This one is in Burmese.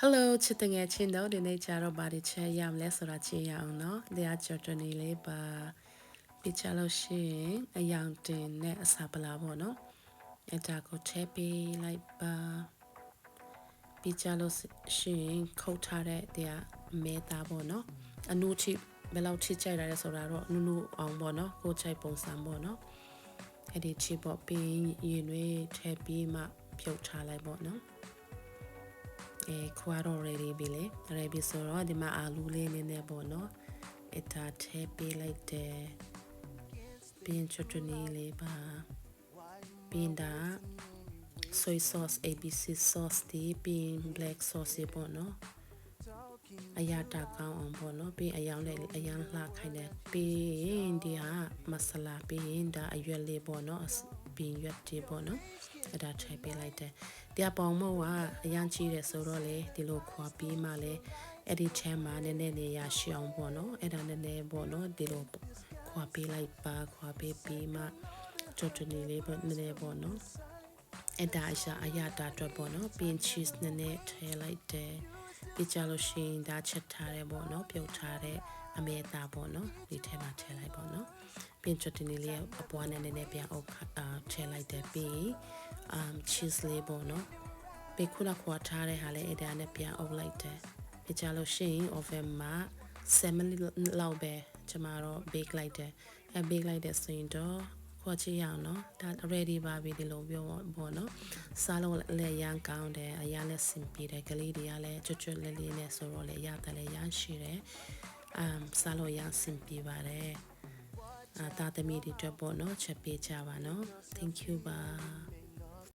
Hello ချစ်တငယ်ချင်းတို့ဒီနေ့ကြတော့ဗာဒီချက်ရမလဲဆိုတာကြည့်ရအောင်နော်။တရားကျော်တွင်နေလေးပါပြချလို့ရှိရင်အယောင်တင်နဲ့အစာပလာပေါ့နော်။အဲ့ဒါကိုထည့်ပေးလိုက်ပါပြချလို့ရှိရင်ခုတ်ထားတဲ့တရားအမဲသားပေါ့နော်။အနုချိဘယ်လောက်ချိကြိုက်ရလဲဆိုတာတော့နုနုအောင်ပေါ့နော်။ကိုချိုက်ပုံစံပေါ့နော်။အဲ့ဒီချိပေါ့ပြီးရင်တွေထည့်ပြီးမှဖြုတ်ထားလိုက်ပေါ့နော်။ခွာတော့ ready ပြီလေ ready ဆိုတော့ဒီမှာအာလူးလေးနည်းနည်းပေါ့နော်အတားထည့်ပေးလိုက်တယ်ပြီးချွတ်နေလေးပါပြီးတာ soy sauce abc sauce ဒီပြီး black sauce ပေါ့နော်အရာတာကောင်းအောင်ပေါ့နော်ပြီးအယောင်လေးအယောင်လှခိုင်းတယ်ပြီးရင်ဒီဟာမဆလာပြီးရင်ဒါအရွက်လေးပေါ့နော်ပြီးရွက်တီပေါ့နော်အဲ့ဒါထည့်ပေးလိုက်တယ်တရားပေါင်မဟုတ်ကအရန်ကြီးတယ်ဆိုတော့လေဒီလိုခွာပြီးမှလေအဲ့ဒီထဲမှာနည်းနည်းနေရရှောင်းပေါ့နော်အဲ့ဒါနည်းနည်းပေါ့နော်ဒီလိုခွာပေးလိုက်ပါခွာပေးပြီးမှကြွတ်နေလေးပေါ့နည်းနည်းပေါ့နော်အဲ့ဒါအရာတာအတွက်ပေါ့နော်ပြီး cheese နည်းနည်းထည့်လိုက်တယ်ပြီးကြလို့ရှိရင်ဒါချက်ထားတယ်ပေါ့နော်ပြုတ်ထားတဲ့အမေသားပေါ့နော်ဒီထဲမှာထည့်လိုက်ပေါ့နော်ပြီးကြွတ်နေလေးအပွားနဲ့နည်းနည်းပြန်အုပ်ထည့်လိုက်တယ်ပြီးcheese လေးပေါ့နော်ပြီးခုနခွာထားတဲ့ဟာလေးအဲ့ဒါနဲ့ပြန်အုပ်လိုက်တယ်ပြီးကြလို့ရှိရင် oven မှာ7 minute လောက်ပဲကျမတော့ bake လိုက်တယ်အဲ bake လိုက်တဲ့ဆိုရင်တော့ခွာချရအောင်နော်ဒါ ready ပါပြီဒီလိုပြောပေါ့နော်စားလို့လည်းရမ်းကောင်းတယ်အရာလည်းစင်ပြေတယ်ကလေးတွေကလည်းကျွတ်ကျွတ်လေးလေးနဲ့ဆိုတော့လည်းရတယ်လည်းရမ်းရှိတယ်စားလို့ရမ်းစင်ပြေပါတယ်သားသမီးတွေအတွက်ပေါ့နော်ချက်ပေးကြပါနော် thank you ပါ